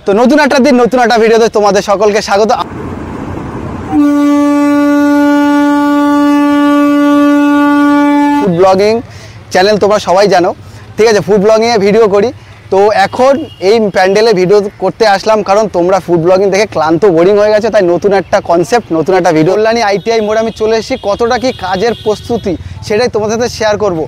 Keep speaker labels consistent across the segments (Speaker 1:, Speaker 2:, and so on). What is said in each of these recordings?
Speaker 1: তো নতুন একটা দিন নতুন একটা ভিডিওতে তোমাদের সকলকে স্বাগত। ফুড ব্লগিং চ্যানেল তোমরা সবাই জানো, ঠিক আছে। ফুড ব্লগিংয়ে ভিডিও করি, তো এখন এই প্যান্ডেলে ভিডিও করতে আসলাম কারণ তোমরা ফুড ব্লগিং দেখে ক্লান্ত বোরিং হয়ে গেছে, তাই নতুন একটা কনসেপ্ট, নতুন একটা ভিডিও। কল্যাণী ITI মোড়ে আমি চলে এসেছি। কতটা কি কাজের প্রস্তুতি সেটাই তোমাদের সাথে শেয়ার করব।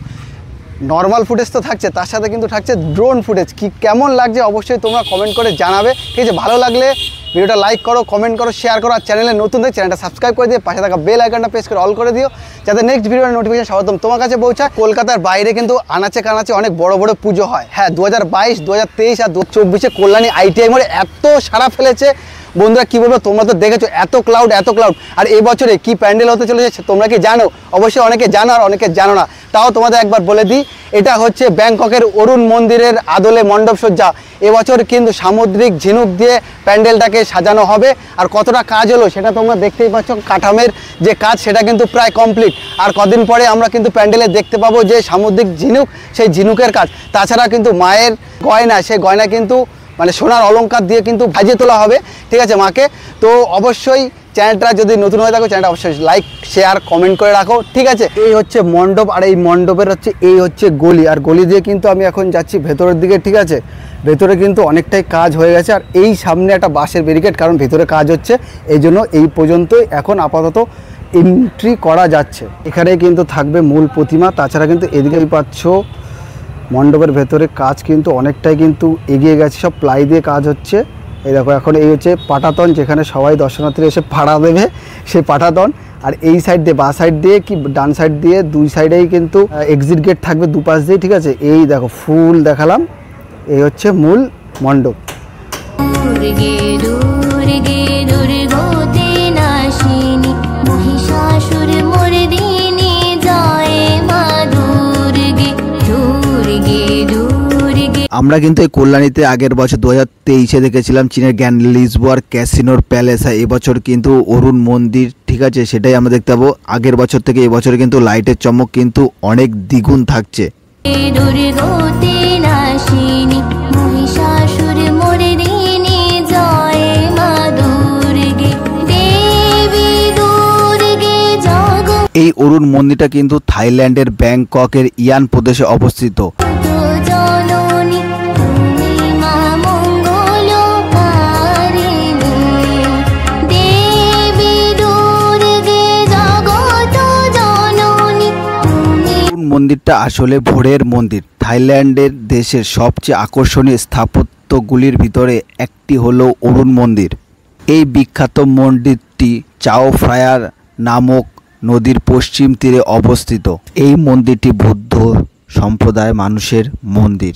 Speaker 1: নর্মাল ফুটেজ তো থাকছে, তার সাথে কিন্তু থাকছে ড্রোন ফুটেজ। কি কেমন লাগছে অবশ্যই তোমরা কমেন্ট করে জানাবে, ঠিক আছে। ভালো লাগলে ভিডিওটা লাইক করো, কমেন্ট করো, শেয়ার করো। আর চ্যানেলে নতুন দেখে চ্যানেলটা সাবস্ক্রাইব করে দিয়ে পাশে থাকা বেল আইকনটা প্রেস করে অল করে দিও, যাতে নেক্সট ভিডিওর নোটিফিকেশন সর্বপ্রথম তোমার কাছে পৌঁছায়। কলকাতার বাইরে কিন্তু আনাচে কানাচে অনেক বড় বড় পুজো হয়। হ্যাঁ, 2022, 2023 আর 2024 কল্যাণী ITI মোড়ে এত সারা ফেলেছে বন্ধুরা, কী বলবো। তোমরা তো দেখেছো এত ক্লাউড। আর এই বছরে কি প্যান্ডেল হতে চলেছে তোমরা কি জানো? অবশ্যই অনেকে জানো আর অনেকে জানো না, তাও তোমাদের একবার বলে দিই। এটা হচ্ছে ব্যাংককের অরুণ মন্দিরের আদলে মণ্ডপসজ্জা। এবছর কিন্তু সামুদ্রিক ঝিনুক দিয়ে প্যান্ডেলটাকে সাজানো হবে। আর কতটা কাজ হলো সেটা তোমরা দেখতেই পাচ্ছ। কাঠামের যে কাজ সেটা কিন্তু প্রায় কমপ্লিট। আর কদিন পরে আমরা কিন্তু প্যান্ডেলে দেখতে পাবো যে সামুদ্রিক ঝিনুক, সেই ঝিনুকের কাজ। তাছাড়া কিন্তু মায়ের গয়না, সেই গয়না কিন্তু মানে সোনার অলংকার দিয়ে কিন্তু ভাজিয়ে তোলা হবে, ঠিক আছে, মাকে। তো অবশ্যই চ্যানেলটা যদি নতুন হয়ে থাকো চ্যানেলটা অবশ্যই লাইক, শেয়ার, কমেন্ট করে রাখো, ঠিক আছে। এই হচ্ছে মণ্ডপ, আর এই মণ্ডপের এই হচ্ছে গলি। আর গলি দিয়ে কিন্তু আমি এখন যাচ্ছি ভেতরের দিকে, ঠিক আছে। ভেতরে কিন্তু অনেকটাই কাজ হয়ে গেছে। আর এই সামনে একটা বাঁশের ব্যারিকেড, কারণ ভেতরে কাজ হচ্ছে, এই জন্য এই পর্যন্তই এখন আপাতত এন্ট্রি করা যাচ্ছে। এখানে কিন্তু থাকবে মূল প্রতিমা। তাছাড়া কিন্তু এদিকে পাচ্ছ মণ্ডপের ভেতরে কাজ কিন্তু অনেকটাই কিন্তু এগিয়ে গেছে, সব প্লাই দিয়ে কাজ হচ্ছে। এই দেখো, এখন এই হচ্ছে পাটাতন, যেখানে সবাই দর্শনার্থী এসে ভাড়া দেবে, সেই পাটাতন। আর এই সাইড দিয়ে, বা সাইড দিয়ে কি ডান সাইড দিয়ে, দুই সাইডেই কিন্তু এক্সিট গেট থাকবে দুপাশ দিয়ে, ঠিক আছে। এই দেখো ফুল দেখালাম, এই হচ্ছে মূল মণ্ডপ। আমরা কিন্তু এই কল্যাণীতে আগের বছর 2023 দেখেছিলাম চীনের গ্র্যান্ড লিসবোয়ার ক্যাসিনোর প্যালেস। এবছর কিন্তু অরুণ মন্দির, ঠিক আছে, সেটাই আমরা দেখতে পাবো। আগের বছর থেকে এবছরে কিন্তু লাইটের চমক কিন্তু অনেক দ্বিগুণ থাকছে। এই অরুণ মন্দিরটা কিন্তু থাইল্যান্ডের ব্যাংককের ইয়ান প্রদেশে অবস্থিত। মন্দিরটা আসলে ভোরের মন্দির। থাইল্যান্ডের দেশের সবচেয়ে আকর্ষণীয় স্থাপত্যগুলির ভিতরে একটি হলো অরুণ মন্দির। এই বিখ্যাত মন্দিরটি চাও ফ্রায়ার নামক নদীর পশ্চিম তীরে অবস্থিত। এই মন্দিরটি বৌদ্ধ সম্প্রদায় মানুষের মন্দির।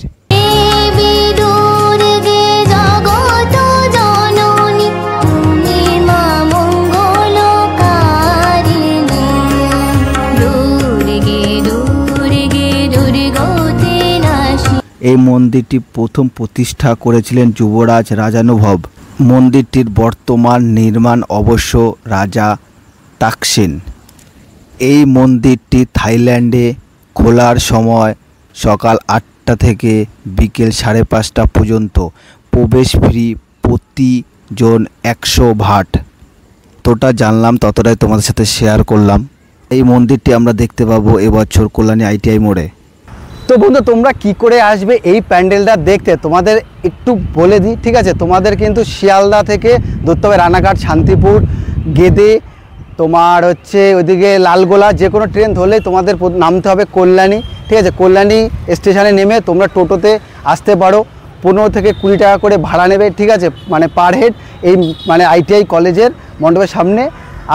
Speaker 1: এই মন্দিরটি প্রথম প্রতিষ্ঠা করেছিলেন যুবরাজ রাজানুভব। মন্দিরটির বর্তমান নির্মাণ অবশ্য রাজা তাকসিন। এই মন্দিরটি থাইল্যান্ডে খোলার সময় সকাল 8টা থেকে বিকেল 5:30 পর্যন্ত। প্রবেশ ফ্রি, প্রতিজন 100 ভাট। তোটা জানলাম ততটাই তোমাদের সাথে শেয়ার করলাম। এই মন্দিরটি আমরা দেখতে পাবো এবছর কল্যাণী ITI মোড়ে। তো বন্ধু, তোমরা কি করে আসবে এই প্যান্ডেলটা দেখতে তোমাদের একটু বলে দিই, ঠিক আছে। তোমাদের কিন্তু শিয়ালদা থেকে ধরতে হবে রানাঘাট, শান্তিপুর, গেদে, তোমার হচ্ছে ওইদিকে লালগোলা, যে কোনো ট্রেন ধরলেই তোমাদের নামতে হবে কল্যাণী, ঠিক আছে। কল্যাণী স্টেশনে নেমে তোমরা টোটোতে আসতে পারো। 15 থেকে 20 টাকা করে ভাড়া নেবে, ঠিক আছে, মানে পার হেড। এই মানে ITI কলেজের মণ্ডপের সামনে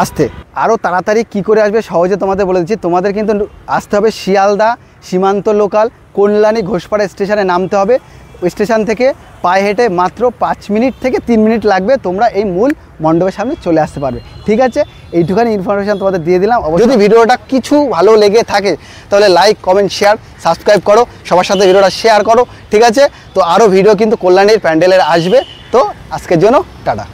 Speaker 1: আসতে আরও তাড়াতাড়ি কি করে আসবে সহজে তোমাদের বলে দিচ্ছি। তোমাদের কিন্তু আসতে হবে শিয়ালদা সীমান্ত লোকাল, কল্যাণী ঘোষপাড়া স্টেশনে নামতে হবে। ওই স্টেশন থেকে পায়ে হেঁটে মাত্র 5 মিনিট থেকে 3 মিনিট লাগবে, তোমরা এই মূল মণ্ডপের সামনে চলে আসতে পারবে, ঠিক আছে। এইটুখানি ইনফরমেশান তোমাদের দিয়ে দিলাম। যদি ভিডিওটা কিছু ভালো লেগে থাকে তাহলে লাইক, কমেন্ট, শেয়ার, সাবস্ক্রাইব করো, সবার সাথে ভিডিওটা শেয়ার করো, ঠিক আছে। তো আরও ভিডিও কিন্তু কল্যাণীর প্যান্ডেলের আসবে। তো আজকের জন্য টাটা।